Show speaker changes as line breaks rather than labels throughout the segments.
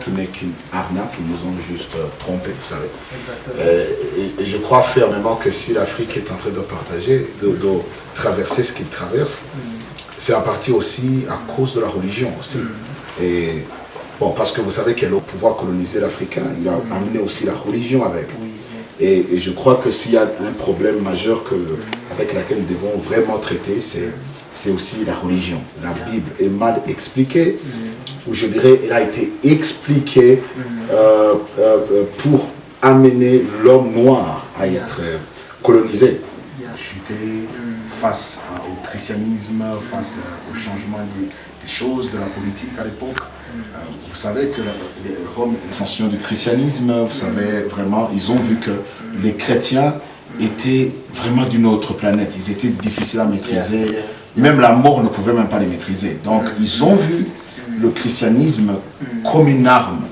qui n'est qu'une arnaque, ils nous ont juste trompés, vous savez.
Exactement.
Et je crois fermement que si l'Afrique est en train de partager, de traverser ce qu'il traverse, c'est en partie aussi à cause de la religion aussi. Et bon, parce que vous savez qu'elle a pouvoir coloniser l'Africain, il a amené aussi la religion avec. Et je crois que s'il y a un problème majeur avec lequel nous devons vraiment traiter, c'est aussi la religion. La Bible est mal expliquée, ou je dirais, elle a été expliquée pour amener l'homme noir à être colonisé, chuter face au christianisme, face au changement des choses, de la politique à l'époque. Vous savez que Rome est l'extension du christianisme, vous savez vraiment, ils ont vu que les chrétiens étaient vraiment d'une autre planète, ils étaient difficiles à maîtriser, même la mort ne pouvait même pas les maîtriser. Donc ils ont vu le christianisme comme une arme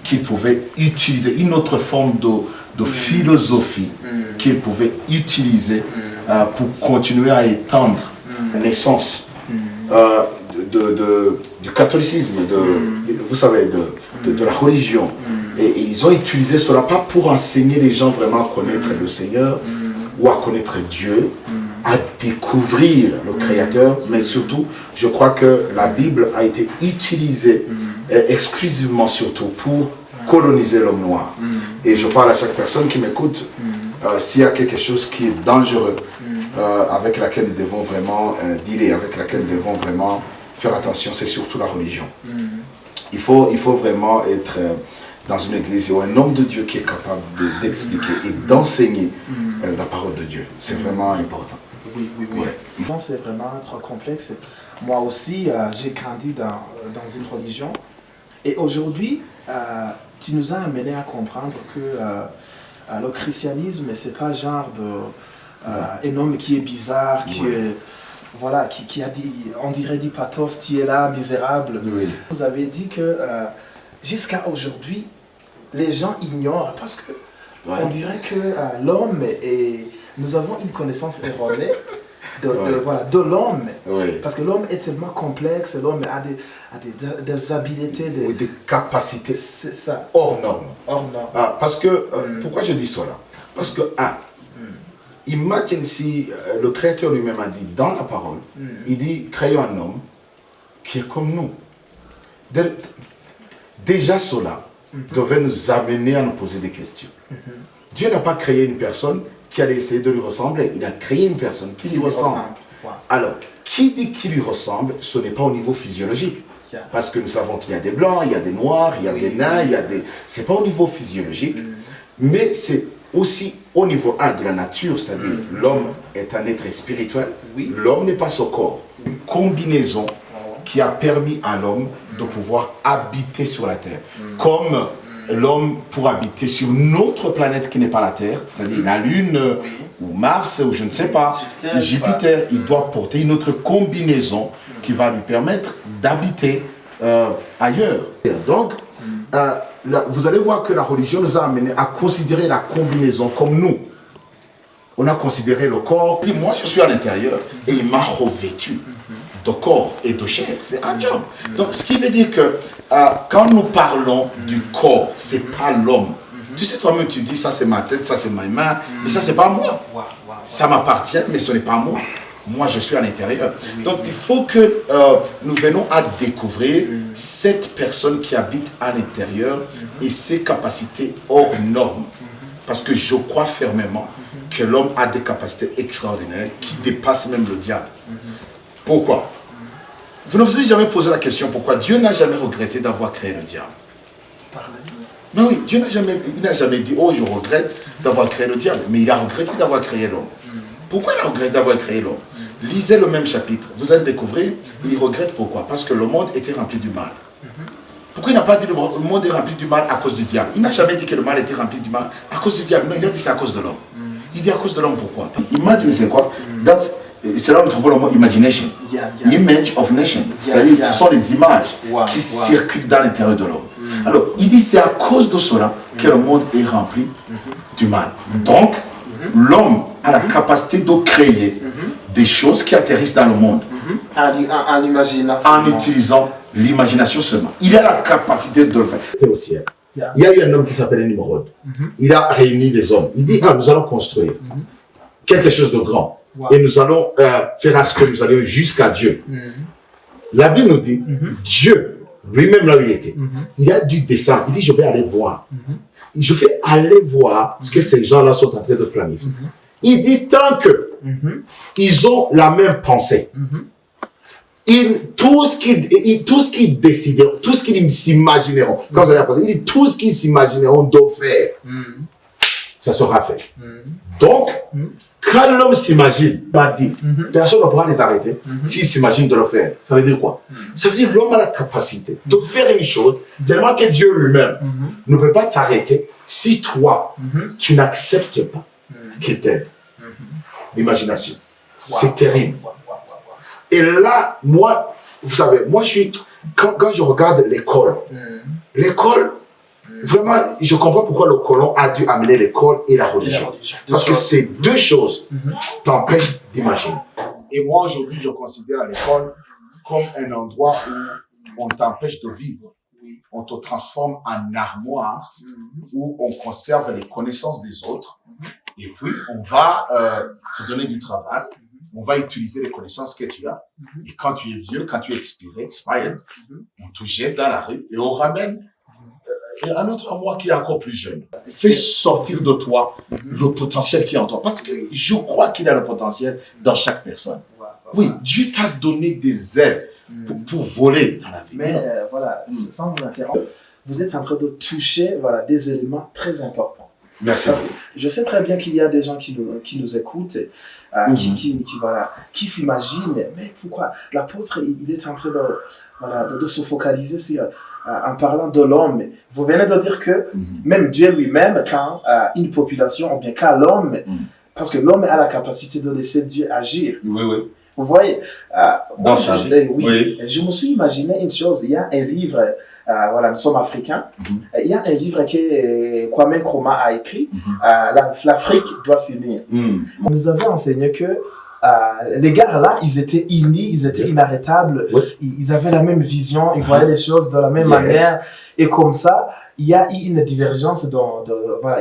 qu'ils pouvaient utiliser, une autre forme de philosophie qu'ils pouvaient utiliser pour continuer à étendre l'essence du catholicisme, vous savez, de la religion. Et ils ont utilisé cela pas pour enseigner les gens vraiment à connaître le Seigneur ou à connaître Dieu, à découvrir le Créateur, mais surtout, je crois que la Bible a été utilisée exclusivement surtout pour coloniser l'homme noir. Et je parle à chaque personne qui m'écoute, s'il y a quelque chose qui est dangereux, avec laquelle nous devons vraiment dealer, avec laquelle nous devons vraiment faire attention, c'est surtout la religion. Il faut vraiment être dans une église ou un homme de Dieu qui est capable d'expliquer et d'enseigner la parole de Dieu. C'est vraiment important.
Oui. Bon, c'est vraiment trop complexe. Moi aussi, j'ai grandi dans une religion. Et aujourd'hui, tu nous as amené à comprendre que le christianisme, c'est pas genre un homme qui est bizarre, qui a dit, on dirait du pathos, tu es là, misérable. Vous avez dit que jusqu'à aujourd'hui, les gens ignorent parce que on dirait que l'homme nous avons une connaissance erronée de l'homme. Parce que l'homme est tellement complexe, l'homme a des habiletés,
des capacités hors normes. Parce que, pourquoi je dis cela? Parce que, imagine si le Créateur lui-même a dit dans la parole, il dit, créons un homme qui est comme nous. Déjà cela devait nous amener à nous poser des questions. Dieu n'a pas créé une personne qui allait essayer de lui ressembler. Il a créé une personne qui lui ressemble. Alors, qui dit qu'il lui ressemble, ce n'est pas au niveau physiologique. Parce que nous savons qu'il y a des blancs, il y a des noirs, il y a des nains, c'est pas au niveau physiologique, mais c'est aussi au niveau de la nature, c'est-à-dire l'homme est un être spirituel, l'homme n'est pas son corps. Une combinaison qui a permis à l'homme de pouvoir habiter sur la terre. Comme l'homme pour habiter sur une autre planète qui n'est pas la Terre, c'est-à-dire la Lune ou Mars ou je ne sais pas, Jupiter, il doit porter une autre combinaison qui va lui permettre d'habiter ailleurs. Donc, vous allez voir que la religion nous a amené à considérer la combinaison comme nous. On a considéré le corps, puis moi je suis à l'intérieur et il m'a revêtu de corps et de chair, c'est un job. Donc ce qui veut dire que quand nous parlons du corps, c'est pas l'homme. Tu sais, toi-même tu dis ça c'est ma tête, ça c'est ma main, mais ça c'est pas moi. Ça m'appartient, mais ce n'est pas moi. Moi je suis à l'intérieur. Donc il faut que nous venons à découvrir cette personne qui habite à l'intérieur et ses capacités hors normes. Parce que je crois fermement que l'homme a des capacités extraordinaires qui dépassent même le diable. Pourquoi? Vous ne vous êtes jamais posé la question pourquoi Dieu n'a jamais regretté d'avoir créé le diable? Mais oui, Dieu n'a jamais dit, oh je regrette d'avoir créé le diable, mais il a regretté d'avoir créé l'homme. Pourquoi il a regretté d'avoir créé l'homme? Lisez le même chapitre, vous allez découvrir, il regrette pourquoi? Parce que le monde était rempli du mal. Pourquoi il n'a pas dit que le monde est rempli du mal à cause du diable? Il n'a jamais dit que le mal était rempli du mal à cause du diable. Non, il a dit c'est à cause de l'homme. Il dit à cause de l'homme pourquoi? Imagine c'est quoi? C'est là où nous trouvons le mot imagination. Image of nation. C'est-à-dire ce sont les images qui circulent dans l'intérieur de l'homme. Alors, il dit c'est à cause de cela que le monde est rempli du mal. Donc, l'homme a la capacité de créer des choses qui atterrissent dans le monde.
En imaginant.
En utilisant l'imagination seulement. Il a la capacité de le faire. Au ciel. Il y a eu un homme qui s'appelait Nimrod. Il a réuni les hommes. Il dit, nous allons construire quelque chose de grand. Et nous allons faire à ce que nous allions jusqu'à Dieu. La Bible nous dit, Dieu, lui-même là où il était, il a dû descendre. Il dit, je vais aller voir. Je vais aller voir ce que ces gens-là sont en train de planifier. Il dit, tant que ils ont la même pensée, tout ce qu'ils décideront, tout ce qu'ils s'imagineront, quand vous allez apprendre, il dit, tout ce qu'ils s'imagineront de faire, ça sera fait. Donc, quand l'homme s'imagine, personne ne pourra les arrêter s'il s'imagine de le faire. Ça veut dire quoi? Ça veut dire que l'homme a la capacité de faire une chose tellement que Dieu lui-même ne peut pas t'arrêter si toi, tu n'acceptes pas qu'il t'aide. L'imagination. C'est terrible. Et là, moi, vous savez, moi je suis, quand je regarde l'école, vraiment, je comprends pourquoi le colon a dû amener l'école et la religion. Parce que ces deux choses t'empêchent d'imaginer. Et moi, aujourd'hui, je considère l'école comme un endroit où on t'empêche de vivre. On te transforme en armoire où on conserve les connaissances des autres. Et puis, on va te donner du travail. On va utiliser les connaissances que tu as. Et quand tu es vieux, quand tu es expired, on te jette dans la rue et on ramène un autre à moi qui est encore plus jeune. Fais sortir de toi le potentiel qui est en toi. Parce que je crois qu'il y a le potentiel dans chaque personne. Oui, Dieu t'a donné des aides pour voler dans la vie.
Mais voilà, sans vous interrompre, vous êtes en train de toucher des éléments très importants.
Merci.
Parce que je sais très bien qu'il y a des gens qui nous écoutent, qui s'imaginent, mais pourquoi l'apôtre, il est en train de se focaliser sur, en parlant de l'homme. Vous venez de dire que même Dieu lui-même, quand une population, ou bien quand l'homme, parce que l'homme a la capacité de laisser Dieu agir.
Oui, oui.
Vous voyez,
dans sa vie.
Oui. Je me suis imaginé une chose. Il y a un livre, nous sommes africains. Il y a un livre que Kwame Nkrumah a écrit. L'Afrique doit s'unir. On nous avait enseigné que les gars là, ils étaient unis, ils étaient inarrêtables. Ils avaient la même vision, ils voyaient les choses de la même manière. Et comme ça, il y a eu une divergence.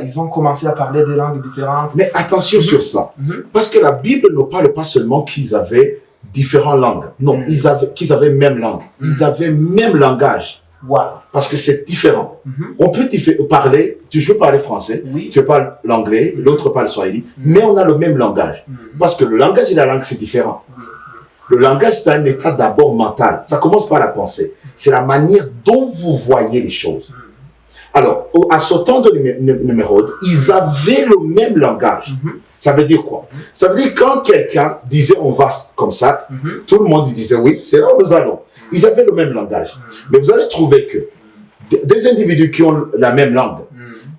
Ils ont commencé à parler des langues différentes.
Mais attention sur ça. Parce que la Bible ne parle pas seulement qu'ils avaient différentes langues. Non, qu'ils avaient même langue. Ils avaient même langage. Parce que c'est différent. On peut parler, tu veux parler français, tu parles l'anglais, l'autre parle swahili, mais on a le même langage. Parce que le langage et la langue, c'est différent. Le langage, c'est un état d'abord mental. Ça commence par la pensée. C'est la manière dont vous voyez les choses. Alors, à ce temps de Nimrod, ils avaient le même langage. Ça veut dire quoi? Ça veut dire quand quelqu'un disait on va comme ça, tout le monde disait oui, c'est là où nous allons. Ils avaient le même langage. Mais vous allez trouver que des individus qui ont la même langue,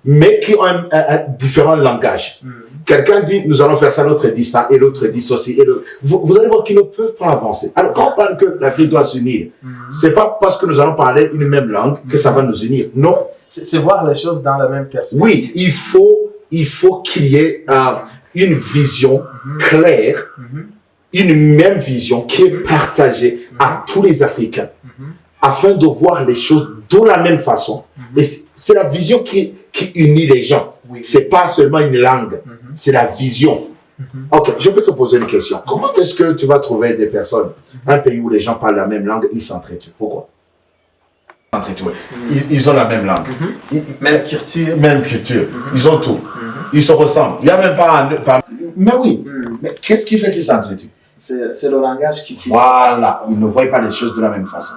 mais qui ont un différent langage. Quelqu'un dit nous allons faire ça, l'autre dit ça, et l'autre dit ceci. Vous allez voir qu'ils ne peuvent pas avancer. Alors quand on parle que l'Afrique doit s'unir, c'est pas parce que nous allons parler une même langue que ça va nous unir. Non.
C'est voir les choses dans la même perspective.
Oui, il faut qu'il y ait une vision claire, une même vision qui est partagée à tous les Africains, afin de voir les choses de la même façon. Et c'est la vision qui unit les gens. C'est pas seulement une langue, c'est la vision. Ok, je peux te poser une question. Comment est-ce que tu vas trouver des personnes, un pays où les gens parlent la même langue, ils s'entraident? Pourquoi? Ils ont la même langue.
Même culture.
Même culture. Ils ont tout. Ils se ressemblent. Il n'y a même pas... Mais oui. Mais qu'est-ce qui fait qu'ils s'entraident?
C'est le langage qui...
Voilà. Ils ne voient pas les choses de la même façon.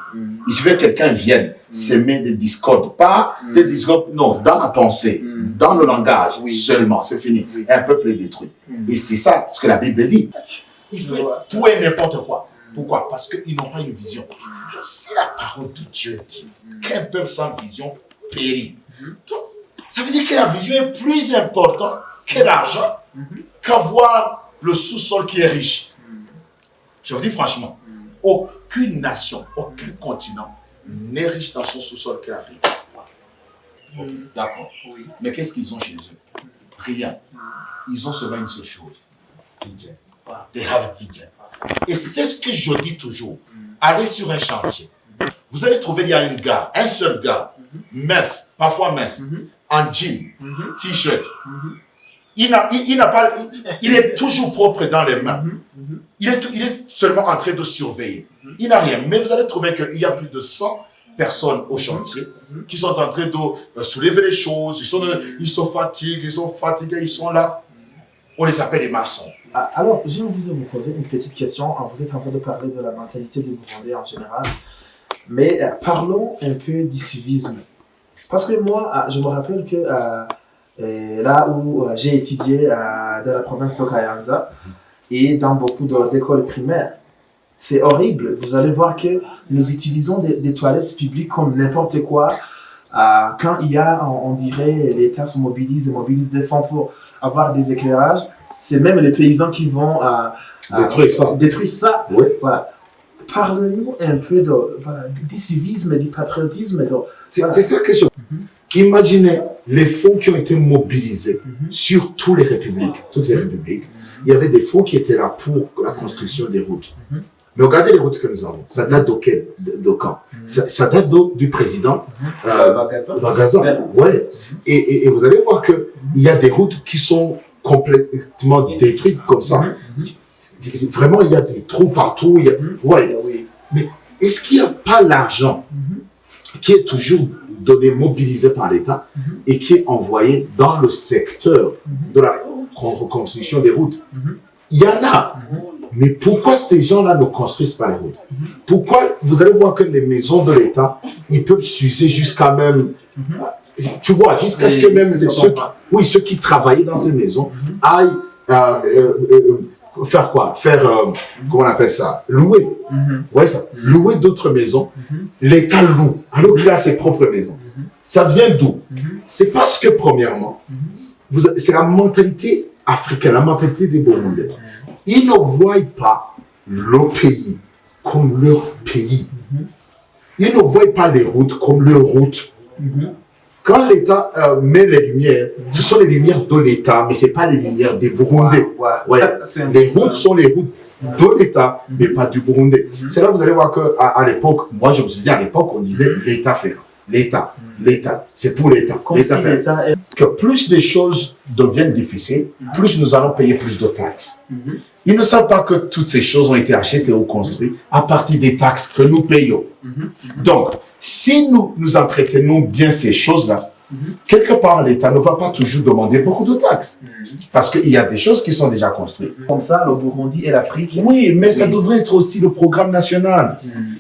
Il suffit que quelqu'un vienne s'aimer des discordes. Pas des discordes, non, dans la pensée, dans le langage seulement. C'est fini. Un peuple est détruit. Et c'est ça ce que la Bible dit. Il fait tout et n'importe quoi. Pourquoi? Parce qu'ils n'ont pas une vision. C'est la parole de Dieu dit qu'un peuple sans vision périt. Donc, ça veut dire que la vision est plus importante que l'argent, qu'avoir le sous-sol qui est riche. Je vous dis franchement, aucune nation, aucun continent n'est riche dans son sous-sol que l'Afrique. D'accord. Mais qu'est-ce qu'ils ont chez eux? Rien. Ils ont seulement une seule chose. Vision. They have a vision. Et c'est ce que je dis toujours. Allez sur un chantier. vous allez trouver, il y a un seul gars, mince, parfois mince, en jean, t-shirt. Il est toujours propre dans les mains. Il est seulement en train de surveiller. Il n'a rien. Mais vous allez trouver qu'il y a plus de 100 personnes au chantier qui sont en train de soulever les choses. Ils sont fatigués, ils sont là. On les appelle les maçons.
Alors, j'ai envie de vous poser une petite question. Vous êtes en train de parler de la mentalité des Burundais en général. Mais parlons un peu du civisme. Parce que moi, je me rappelle que là où j'ai étudié dans la province de Kayanza et dans beaucoup d'écoles primaires, c'est horrible. Vous allez voir que nous utilisons des toilettes publiques comme n'importe quoi. Quand il y a, on dirait, l'État se mobilise des fonds pour avoir des éclairages, c'est même les paysans qui vont détruire ça.
Oui.
Voilà. Parle-nous un peu du civisme, du patriotisme.
C'est ça que je... Imaginez les fonds qui ont été mobilisés sur toutes les républiques. Il y avait des fonds qui étaient là pour la construction des routes. Mais regardez les routes que nous avons. Ça date de quand? Ça date du président Bagaza. Ouais. Et vous allez voir qu'il y a des routes qui sont complètement détruites comme ça. Vraiment, il y a des trous partout. Ouais. Mais est-ce qu'il n'y a pas l'argent qui est toujours donné, mobilisé par l'État et qui est envoyé dans le secteur de la reconstruction des routes? Il y en a. Mais pourquoi ces gens-là ne construisent pas les routes? Pourquoi vous allez voir que les maisons de l'État, ils peuvent s'user jusqu'à même, tu vois, jusqu'à ce que même ceux qui travaillaient dans ces maisons aillent faire quoi? Comment on appelle ça? Louer. Ouais, ça. Louer d'autres maisons. L'État loue, alors qu'il a ses propres maisons. Ça vient d'où? C'est parce que, premièrement, c'est la mentalité africaine, la mentalité des Burundais. Ils ne voient pas le pays comme leur pays. Ils ne voient pas les routes comme leurs routes. Quand l'État met les lumières, ce sont les lumières de l'État, mais ce n'est pas les lumières des Burundais. Les routes sont les routes de l'État, mais pas du Burundais. C'est là que vous allez voir qu'à l'époque, moi je me souviens, à l'époque, on disait l'État fait. L'État, c'est pour l'État. Que plus les choses deviennent difficiles, plus nous allons payer plus de taxes. Ils ne savent pas que toutes ces choses ont été achetées ou construites à partir des taxes que nous payons. Donc, si nous entretenons bien ces choses-là, quelque part, l'État ne va pas toujours demander beaucoup de taxes. Parce qu'il y a des choses qui sont déjà construites.
Comme ça, le Burundi et l'Afrique.
Oui, mais ça devrait être aussi le programme national.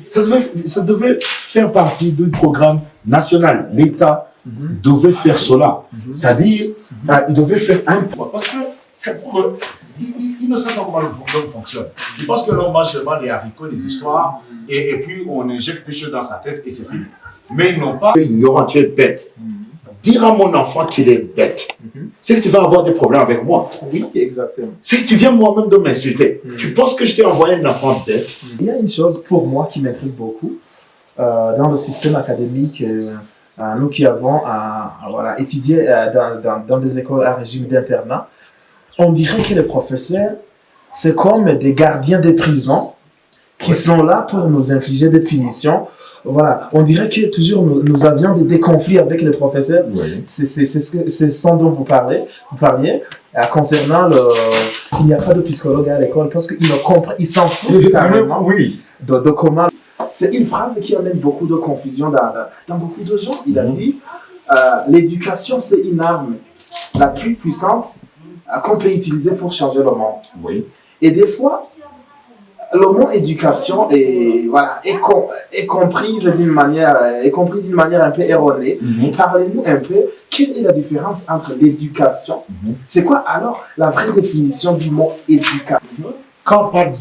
Ça devait faire partie du programme national. L'État devait faire cela. C'est-à-dire, il devait faire un point. Parce que ils ne savent pas comment le fonctionne. Ils pensent que l'on mange seulement des haricots, des histoires, et puis on injecte des choses dans sa tête et c'est fini. Mais ils n'ont pas ignorant, tu es bête. Dire à mon enfant qu'il est bête, c'est que tu vas avoir des problèmes avec moi.
Oui, exactement.
C'est que tu viens moi-même de m'insulter. Tu penses que je t'ai envoyé un enfant bête?
Il y a une chose pour moi qui m'intrigue beaucoup dans le système académique. Nous qui avons étudié dans des écoles à régime d'internat, on dirait que les professeurs, c'est comme des gardiens des prisons qui sont là pour nous infliger des punitions. Voilà, on dirait que toujours nous avions des conflits avec les professeurs. C'est ce dont vous parliez concernant il n'y a pas de psychologue à l'école parce qu'ils s'en foutent carrément de comment. C'est une phrase qui amène beaucoup de confusion dans beaucoup de gens. Il a dit l'éducation, c'est une arme la plus puissante qu'on peut utiliser pour changer le monde. Et des fois, le mot éducation est compris d'une manière un peu erronée. Parlez-nous un peu, quelle est la différence entre l'éducation? C'est quoi alors la vraie définition du mot éducation?
Quand on parle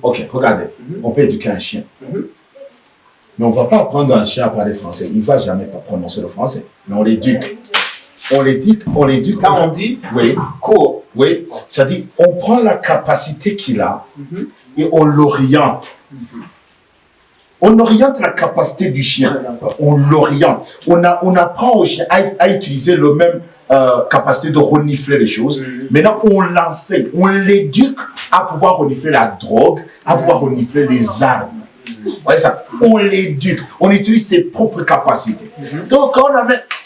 ok, regardez, on peut éduquer un chien. Mais on ne va pas apprendre un chien à parler français. Il ne va jamais prononcer le français. Mais on l'éduque. On l'éduque.
Quand on dit
cours, c'est-à-dire on prend la capacité qu'il a et on l'oriente. On oriente la capacité du chien. On l'oriente. On apprend au chien à utiliser le même capacité de renifler les choses. Maintenant, on l'enseigne. On l'éduque à pouvoir renifler la drogue, à pouvoir renifler les armes. Ouais, ça. On l'éduque. On utilise ses propres capacités. Donc, quand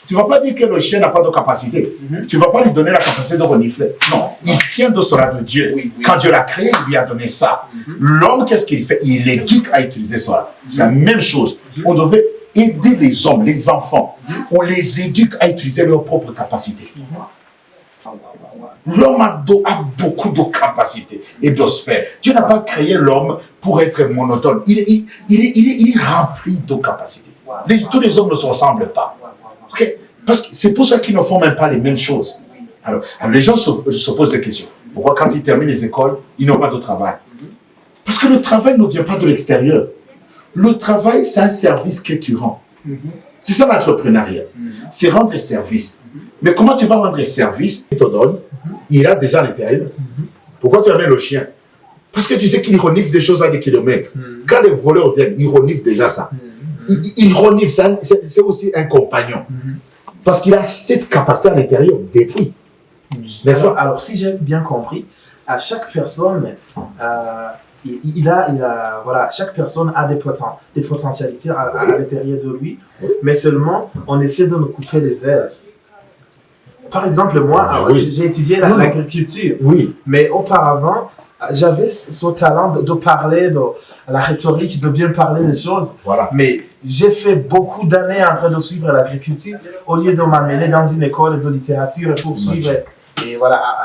tu ne vas pas dire que le chien n'a pas de capacité. Tu ne vas pas lui donner la capacité de renifler. Non, il tient de cela de Dieu. Quand Dieu l'a créé, il lui a donné ça. L'homme, qu'est-ce qu'il fait? Il l'éduque à utiliser cela. C'est la même chose. On devait aider les hommes, les enfants. On les éduque à utiliser leurs propres capacités. L'homme a beaucoup de capacités et de sphères. Dieu n'a pas créé l'homme pour être monotone. Il est rempli de capacités. Tous les hommes ne se ressemblent pas. Okay? Parce que c'est pour ça qu'ils ne font même pas les mêmes choses. Alors les gens se posent des questions. Pourquoi quand ils terminent les écoles, ils n'ont pas de travail? Parce que le travail ne vient pas de l'extérieur. Le travail, c'est un service que tu rends. C'est ça l'entrepreneuriat. C'est rendre service. Mais comment tu vas rendre service? Il te donne, il a déjà à l'intérieur. Pourquoi tu amènes le chien? Parce que tu sais qu'il renifle des choses à des kilomètres. Quand les voleurs viennent, ils reniflent déjà ça. Il renifle, c'est aussi un compagnon. Parce qu'il a cette capacité à l'intérieur d'esprit. N'est-ce pas?
Alors, si j'ai bien compris, à chaque personne, chaque personne a des potentialités à l'intérieur de lui, mais seulement on essaie de nous couper les ailes. Par exemple, moi, j'ai étudié l'agriculture, mais auparavant, j'avais ce talent de parler, de la rhétorique, de bien parler des choses. Mais j'ai fait beaucoup d'années en train de suivre l'agriculture au lieu de m'amener dans une école de littérature pour suivre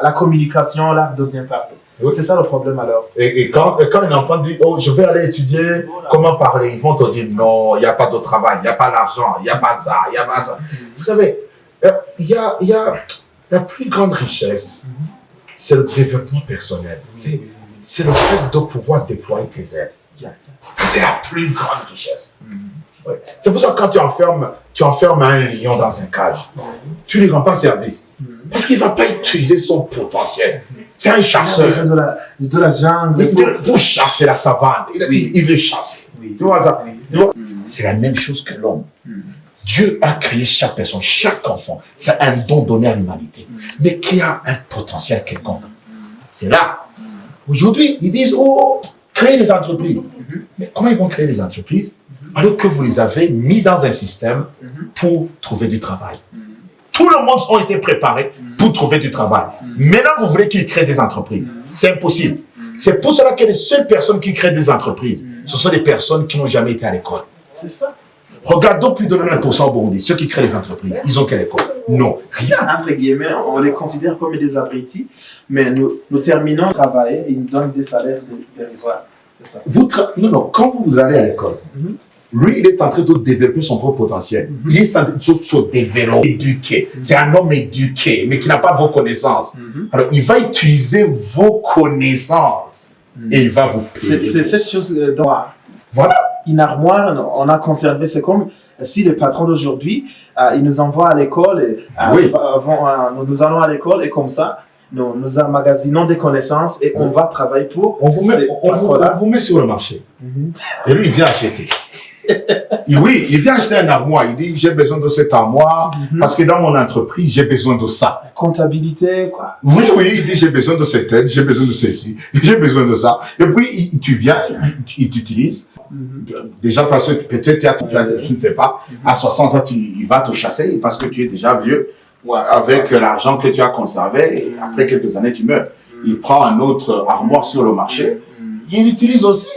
la communication, l'art de bien parler. C'est ça le problème alors.
Et quand un enfant dit, oh, je vais aller étudier comment parler, ils vont te dire, non, il n'y a pas de travail, il n'y a pas d'argent, il n'y a pas ça, il n'y a pas ça. Vous savez, il y a la plus grande richesse, c'est le développement personnel. C'est le fait de pouvoir déployer tes ailes. C'est la plus grande richesse. C'est pour ça que quand tu enfermes un lion dans un cage, tu ne lui rends pas service. Parce qu'il ne va pas utiliser son potentiel. C'est un chasseur.
Il a de la jungle.
Pour chasser la savane. Il veut chasser. Tu vois ça? C'est la même chose que l'homme. Dieu a créé chaque personne, chaque enfant. C'est un don donné à l'humanité. Mais qui a un potentiel quelconque. C'est là. Aujourd'hui, ils disent, oh, créer des entreprises. Mais comment ils vont créer des entreprises alors que vous les avez mis dans un système pour trouver du travail? Tout le monde a été préparé pour trouver du travail. Maintenant, vous voulez qu'ils créent des entreprises. C'est impossible. C'est pour cela que les seules personnes qui créent des entreprises, ce sont les personnes qui n'ont jamais été à l'école.
C'est ça.
Regardons plus de 90% au Burundi, ceux qui créent des entreprises. Ils ont quelle école? Non, rien.
Entre guillemets, on les considère comme des abrutis, mais nous terminons de travailler et ils nous donnent des salaires dérisoires. C'est ça.
Non, quand vous allez à l'école, lui, il est en train de développer son propre potentiel. Il est en train de se développer, éduquer. C'est un homme éduqué, mais qui n'a pas vos connaissances. Alors, il va utiliser vos connaissances et il va vous payer.
C'est cette chose
Voilà.
Une armoire, on a conservé, c'est comme si le patron d'aujourd'hui, il nous envoie à l'école, nous allons à l'école et comme ça, nous emmagasinons des connaissances et on va travailler pour
on vous met sur le marché. Et lui, il vient acheter. Oui, il vient acheter une armoire. Il dit, j'ai besoin de cette armoire parce que dans mon entreprise, j'ai besoin de ça.
Comptabilité, quoi.
Oui, il dit, j'ai besoin de cette aide, j'ai besoin de ceci, j'ai besoin de ça. Et puis, tu viens, il t'utilise. Déjà parce que peut-être, je ne sais pas, à 60 ans, il va te chasser parce que tu es déjà vieux avec l'argent que tu as conservé. Et après quelques années, tu meurs. Il prend un autre armoire sur le marché. Il l'utilise aussi.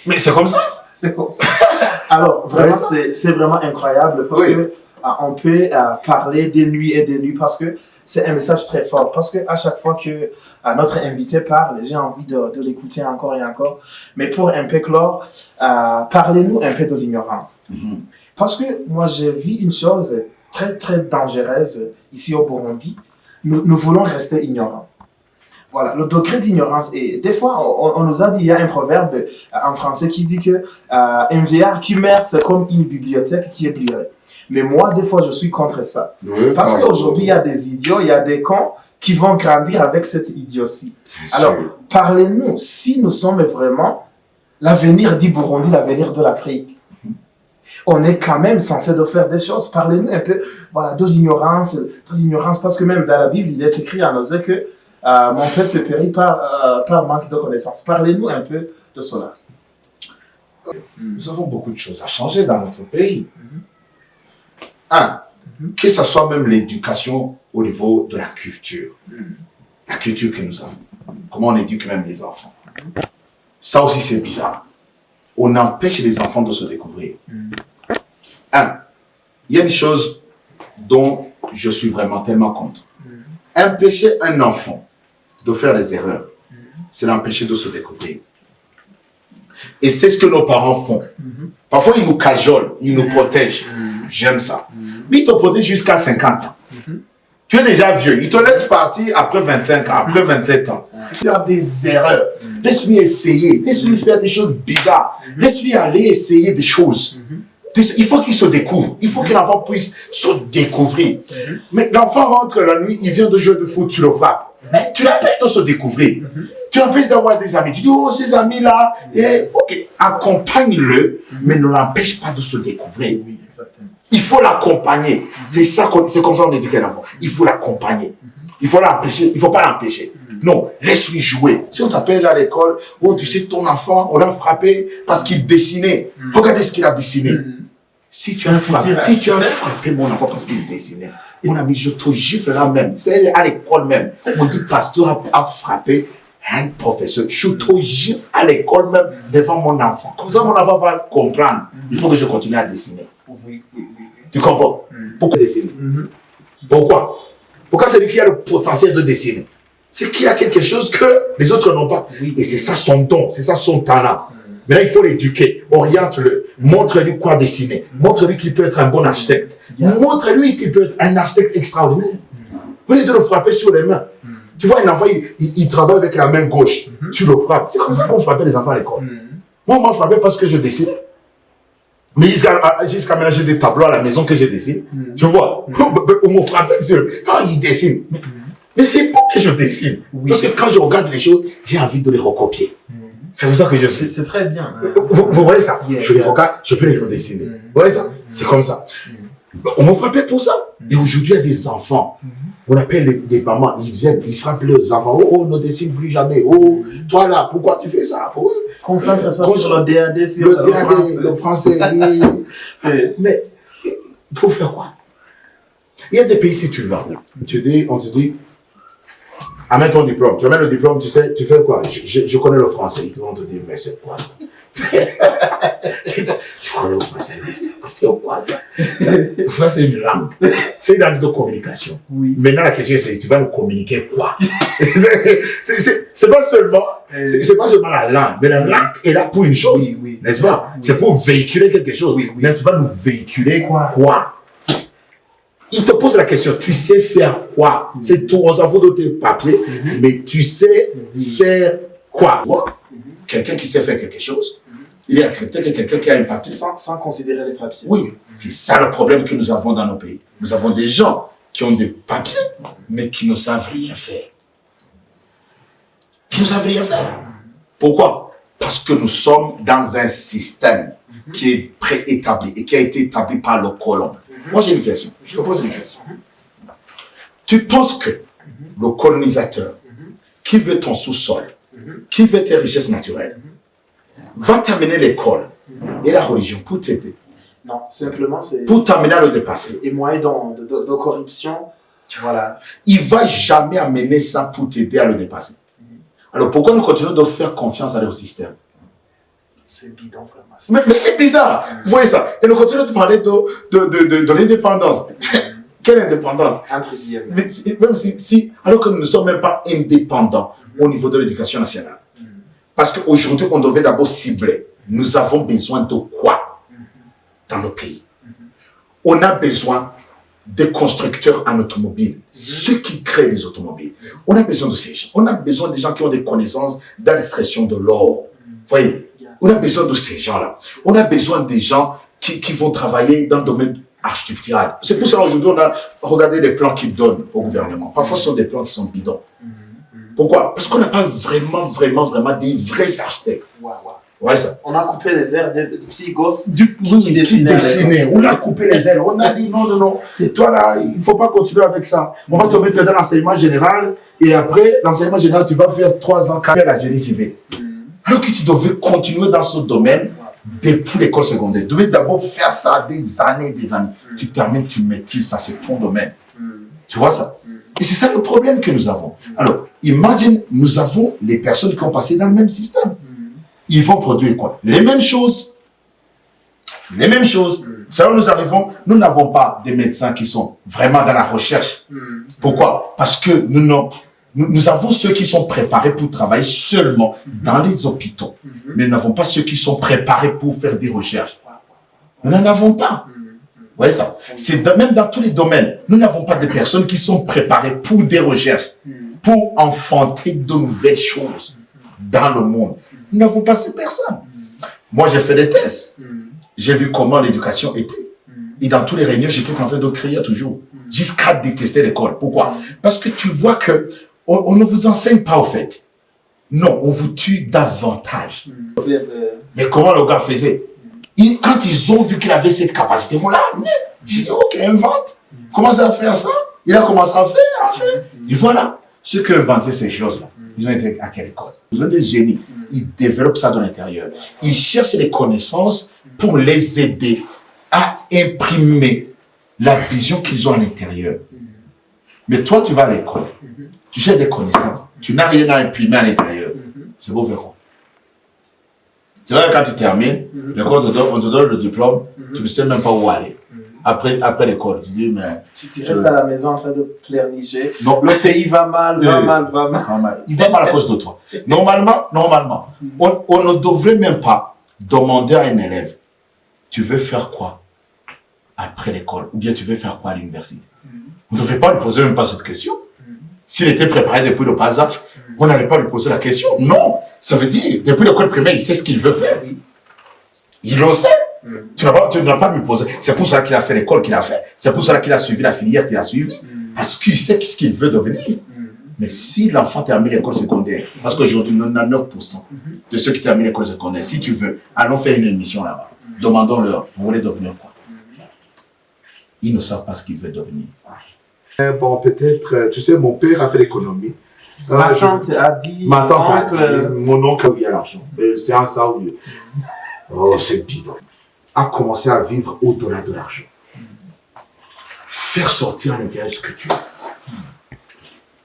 Mais c'est comme ça.
C'est comme ça. Alors, vraiment, c'est vraiment incroyable parce que on peut parler des nuits et des nuits parce que c'est un message très fort. Parce que à chaque fois que notre invité parle, j'ai envie de l'écouter encore et encore. Mais pour un peu clore, parlez-nous un peu de l'ignorance. Parce que moi, j'ai vu une chose très, très dangereuse ici au Burundi. Nous voulons rester ignorants. Voilà, le degré d'ignorance. Et des fois, on nous a dit, il y a un proverbe en français qui dit que un vieillard qui meurt, c'est comme une bibliothèque qui est brûlée. Mais moi, des fois, je suis contre ça. Parce qu'aujourd'hui, il y a des idiots, il y a des cons qui vont grandir avec cette idiotie. Alors, parlez-nous, si nous sommes vraiment l'avenir du Burundi, l'avenir de l'Afrique, on est quand même censé de faire des choses. Parlez-nous un peu de l'ignorance, parce que même dans la Bible, il est écrit à Osée que mon peuple périt par manque de connaissances. Parlez-nous un peu de cela.
Nous avons beaucoup de choses à changer dans notre pays. Un, que ce soit même l'éducation au niveau de la culture. La culture que nous avons. Comment on éduque même les enfants. Ça aussi, c'est bizarre. On empêche les enfants de se découvrir. Un, il y a une chose dont je suis vraiment tellement contre. Empêcher un enfant de faire des erreurs, c'est l'empêcher de se découvrir. Et c'est ce que nos parents font. Parfois, ils nous cajolent, ils nous protègent. J'aime ça. Mais ils te protègent jusqu'à 50 ans. Tu es déjà vieux. Ils te laissent partir après 25 ans, après 27 ans. Tu as des erreurs. Laisse-lui essayer. Laisse-lui faire des choses bizarres. Laisse-lui aller essayer des choses. Il faut qu'il se découvre. Il faut que l'enfant puisse se découvrir. Mais l'enfant rentre la nuit, il vient de jouer de foot, tu le frappes. Tu l'empêches de se découvrir. Tu l'empêches d'avoir des amis. Tu dis, oh, ces amis-là, ok, accompagne-le, mais ne l'empêche pas de se découvrir.
Oui, exactement.
Il faut l'accompagner. C'est comme ça qu'on éduque l'enfant. Il faut l'accompagner. Il faut l'empêcher. Il ne faut pas l'empêcher. Non, laisse-lui jouer. Si on t'appelle à l'école, oh, tu sais, ton enfant, on l'a frappé parce qu'il dessinait. Regardez ce qu'il a dessiné. Si tu as frappé mon enfant parce qu'il dessinait, mon ami, je te gifle là même. C'est à l'école même. On dit, pasteur a frappé un professeur. Je te gifle à l'école même devant mon enfant. Comme ça, mon enfant va comprendre. Il faut que je continue à dessiner. Tu comprends? Pourquoi dessiner? Pourquoi? Pourquoi c'est lui qui a le potentiel de dessiner? C'est qu'il a quelque chose que les autres n'ont pas. Et c'est ça son don, c'est ça son talent. Mais là, il faut l'éduquer, oriente-le, montre-lui quoi dessiner, montre-lui qu'il peut être un bon architecte, montre-lui qu'il peut être un architecte extraordinaire. Au lieu de le frapper sur les mains. Tu vois, un enfant, il travaille avec la main gauche, tu le frappes. C'est comme ça qu'on frappait les enfants à l'école. Moi, on m'a frappé parce que je dessinais. Mais jusqu'à maintenant, j'ai des tableaux à la maison que je dessine. Tu vois, on m'a frappé quand il dessine. Mais c'est pour que je dessine. Parce que quand je regarde les choses, j'ai envie de les recopier. C'est pour ça que je sais.
C'est très bien.
Vous voyez ça? Je les regarde, je peux les redessiner. Vous voyez ça? C'est comme ça. On m'a frappé pour ça. Et aujourd'hui, il y a des enfants. On appelle les mamans, ils viennent, ils frappent leurs enfants. Oh, ne dessine plus jamais. Oh, toi là, pourquoi tu fais ça?
Concentre-toi sur le DAD, sur
le français. Mais, pour faire quoi? Il y a des pays, si tu vas, on te dit, amène ton diplôme. Tu amènes le diplôme, tu sais, tu fais quoi? Je connais le français. Ils vont te dire, mais c'est quoi ça? Tu connais le français, mais c'est quoi ça? Le français, c'est une langue. C'est une langue de communication.
Oui.
Maintenant, la question, c'est, tu vas nous communiquer quoi? C'est pas seulement la langue, mais la langue est là pour une chose.
Oui.
N'est-ce pas? C'est pour véhiculer quelque chose. Mais tu vas nous véhiculer quoi? Il te pose la question, tu sais faire quoi? C'est tout, on s'en fout de tes papiers, mais tu sais faire quoi? Quelqu'un qui sait faire quelque chose, il est accepté que quelqu'un qui a un papier
sans considérer les papiers.
Oui, c'est ça le problème que nous avons dans nos pays. Nous avons des gens qui ont des papiers, mais qui ne savent rien faire. Pourquoi? Parce que nous sommes dans un système qui est préétabli et qui a été établi par le colon. Moi, j'ai une question. Je te pose une question. Tu penses que le colonisateur, qui veut ton sous-sol, qui veut tes richesses naturelles, va t'amener l'école et la religion pour t'aider?
Non, simplement c'est...
Pour t'amener à le dépasser.
Et moyens de corruption, voilà.
Il ne va jamais amener ça pour t'aider à le dépasser. Alors pourquoi nous continuons de faire confiance à leur système?
C'est bidon, vraiment.
Mais c'est bizarre. Vous voyez ça? Et nous continuons de parler de l'indépendance. Quelle indépendance? Mais même si, alors que nous ne sommes même pas indépendants au niveau de l'éducation nationale. Parce qu'aujourd'hui, on devait d'abord cibler. Nous avons besoin de quoi dans nos pays? On a besoin des constructeurs en automobile, ceux qui créent les automobiles. On a besoin de ces gens. On a besoin des gens qui ont des connaissances dans l'extraction de l'or. Vous voyez? On a besoin de ces gens-là. On a besoin des gens qui vont travailler dans le domaine architectural. C'est pour ça qu'aujourd'hui, on a regardé les plans qu'ils donnent au gouvernement. Parfois, ce sont des plans qui sont bidons. Pourquoi? Parce qu'on n'a pas vraiment des vrais architectes. Ouais, ça.
On a coupé les ailes des petits gosses
qui dessinaient. On a coupé les ailes. On a dit non. Et toi là, il ne faut pas continuer avec ça. On va te mettre dans l'enseignement général. Et après, l'enseignement général, tu vas faire 3 ans, 4 ans à la génie civile. Alors que tu devais continuer dans ce domaine depuis l'école secondaire. Tu devais d'abord faire ça des années, des années. Tu termines, tu maîtrises ça, c'est ton domaine. Tu vois ça? Et c'est ça le problème que nous avons. Alors, imagine, nous avons les personnes qui ont passé dans le même système. Ils vont produire quoi? Les mêmes choses. Les mêmes choses. C'est là où nous arrivons, nous n'avons pas des médecins qui sont vraiment dans la recherche. Pourquoi? Parce que nous avons ceux qui sont préparés pour travailler seulement dans les hôpitaux. Mais nous n'avons pas ceux qui sont préparés pour faire des recherches. Nous n'en avons pas. Vous voyez ça? C'est même dans tous les domaines. Nous n'avons pas de personnes qui sont préparées pour des recherches, pour enfanter de nouvelles choses dans le monde. Nous n'avons pas ces personnes. Moi, j'ai fait des tests. J'ai vu comment l'éducation était. Et dans tous les réunions, j'étais en train de crier toujours, jusqu'à détester l'école. Pourquoi? Parce que tu vois que on ne vous enseigne pas au fait. Non, on vous tue davantage. Mais comment le gars faisait? Quand ils ont vu qu'il avait cette capacité, on l'a amené. J'ai dit, ok, invente. Commence à faire ça. Il a commencé à faire. Et voilà. Ceux qui ont inventé ces choses-là, ils ont été à quelle école? Ils ont des génies. Ils développent ça dans l'intérieur. Ils cherchent les connaissances pour les aider à imprimer la vision qu'ils ont à l'intérieur. Mais toi, tu vas à l'école. Tu cherches des connaissances. Tu n'as rien à imprimer à l'intérieur. C'est beau faire quoi? C'est vrai, quand tu termines, l'école on te donne le diplôme, tu ne sais même pas où aller. Après l'école, tu dis, mais...
Tu restes à la maison en train de pleurnicher. Non. Le pays va mal. Il
va mal à cause de toi. Normalement, on ne devrait même pas demander à un élève, tu veux faire quoi après l'école? Ou bien tu veux faire quoi à l'université? On ne devrait pas lui poser même pas cette question. S'il était préparé depuis le bas âge, on n'allait pas lui poser la question. Non, ça veut dire, depuis l'école primaire, il sait ce qu'il veut faire. Il le sait. Tu n'as pas lui poser. C'est pour ça qu'il a fait l'école qu'il a fait. C'est pour ça qu'il a suivi la filière qu'il a suivie. Parce qu'il sait ce qu'il veut devenir. Mais si l'enfant termine l'école secondaire, parce qu'aujourd'hui, 99% de ceux qui terminent l'école secondaire, si tu veux, allons faire une émission là-bas. Demandons-leur, vous voulez devenir quoi? Ils ne savent pas ce qu'ils veulent devenir.
Bon, peut-être, tu sais, mon père a fait l'économie.
Ma tante a dit,
mon oncle a eu l'argent. C'est un ça où... Oh, c'est bidon. A commencé à vivre au-delà de l'argent. Faire sortir à l'intérieur ce que tu as.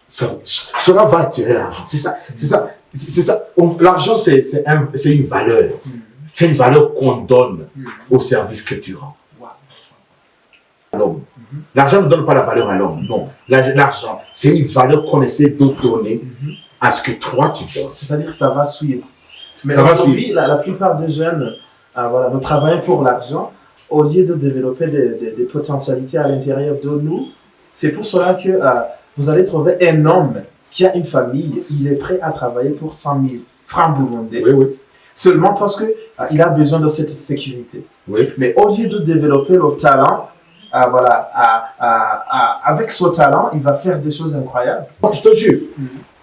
Cela va attirer l'argent. C'est ça. L'argent, c'est une valeur. C'est une valeur qu'on donne au service que tu rends. À l'homme. L'argent ne donne pas la valeur à l'homme. Non. L'argent, c'est une valeur qu'on essaie de donner à ce que toi tu donnes.
C'est-à-dire que ça va suivre. Mais aujourd'hui, la plupart des jeunes, nous travaillons pour l'argent au lieu de développer des potentialités à l'intérieur de nous. C'est pour cela que vous allez trouver un homme qui a une famille, il est prêt à travailler pour 100 000 francs burundais.
Oui.
Seulement parce qu'il a besoin de cette sécurité.
Oui.
Mais au lieu de développer le talent, avec ce talent, il va faire des choses incroyables.
Je te jure,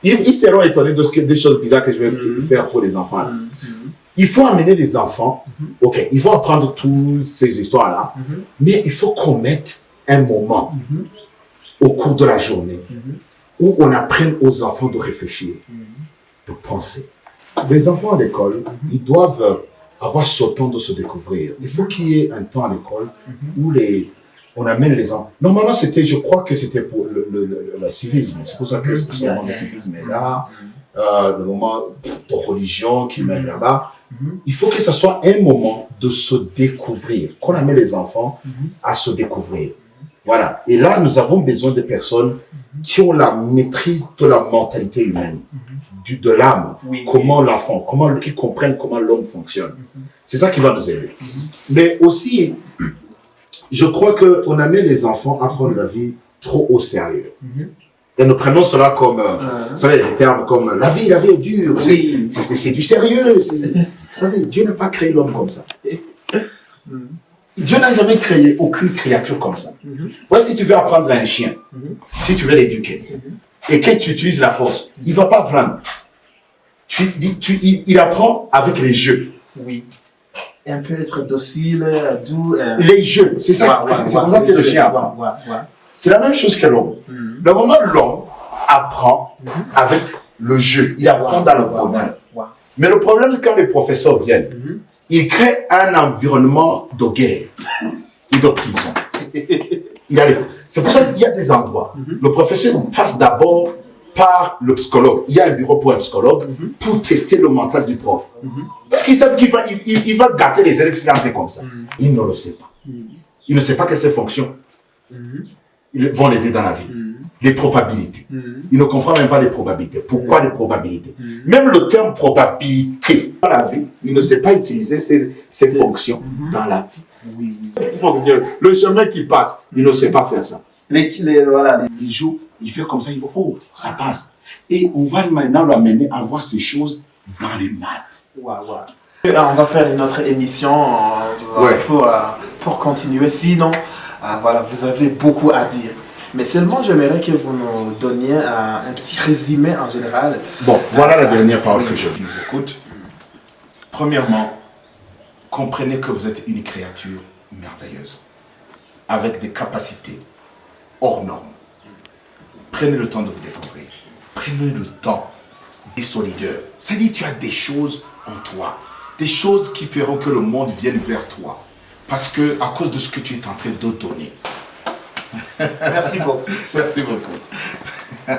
ils seront étonnés des choses bizarres que je vais faire pour les enfants. Il faut amener les enfants, ok, ils vont apprendre toutes ces histoires-là, mais il faut qu'on mette un moment au cours de la journée où on apprenne aux enfants de réfléchir, de penser. Les enfants à l'école, ils doivent avoir ce temps de se découvrir. Il faut qu'il y ait un temps à l'école où on amène les enfants. Normalement, je crois que c'était pour le civisme. C'est pour ça que ce moment de civisme est là, le moment de religion qui mène là-bas. Il faut que ce soit un moment de se découvrir, qu'on amène les enfants à se découvrir. Voilà. Et là, nous avons besoin de personnes qui ont la maîtrise de la mentalité humaine, de l'âme, comment l'enfant, qui comprennent comment l'homme fonctionne. C'est ça qui va nous aider. Mais aussi, je crois qu'on amène les enfants à prendre la vie trop au sérieux. Et nous prenons cela comme, vous savez, les termes comme la vie est dure, c'est du sérieux. Vous savez, Dieu n'a pas créé l'homme comme ça. Dieu n'a jamais créé aucune créature comme ça. Ouais, si tu veux apprendre à un chien, si tu veux l'éduquer, et que tu utilises la force, il ne va pas apprendre. Il apprend avec les jeux.
Oui. Un peu être docile, doux.
Les jeux, c'est ça. C'est comme ça que le chien apprend. C'est la même chose que l'homme. Le moment où l'homme apprend avec le jeu, il apprend dans le bonheur. Mais le problème, c'est quand les professeurs viennent,
Il crée un environnement de guerre et de prison. C'est pour ça qu'il y a des endroits. Le professeur passe d'abord par le psychologue. Il y a un bureau pour un psychologue pour tester le mental du prof. Parce qu'ils savent qu'il va gâter les élèves s'il en fait comme ça. Il ne le sait pas. Il ne sait pas que ces fonctions vont l'aider dans la vie. Les probabilités. Il ne comprend même pas les probabilités. Pourquoi les probabilités? Même le terme probabilité dans la vie, il ne sait pas utiliser ces fonctions dans la vie. Le chemin qui passe, il ne sait pas faire ça. Il joue, il fait comme ça, il voit, oh, ça passe. Et on va maintenant l'amener à voir ces choses dans les maths.
On va faire une autre émission pour continuer. Sinon, voilà, vous avez beaucoup à dire. Mais seulement, j'aimerais que vous nous donniez un petit résumé en général.
Bon, voilà la dernière parole que je vous écoute. Premièrement, comprenez que vous êtes une créature merveilleuse, avec des capacités hors normes. Prenez le temps de vous découvrir. Prenez le temps des solideurs. C'est-à-dire, tu as des choses en toi, des choses qui feront que le monde vienne vers toi. Parce que, à cause de ce que tu es en train de donner.
Merci beaucoup.
Merci beaucoup.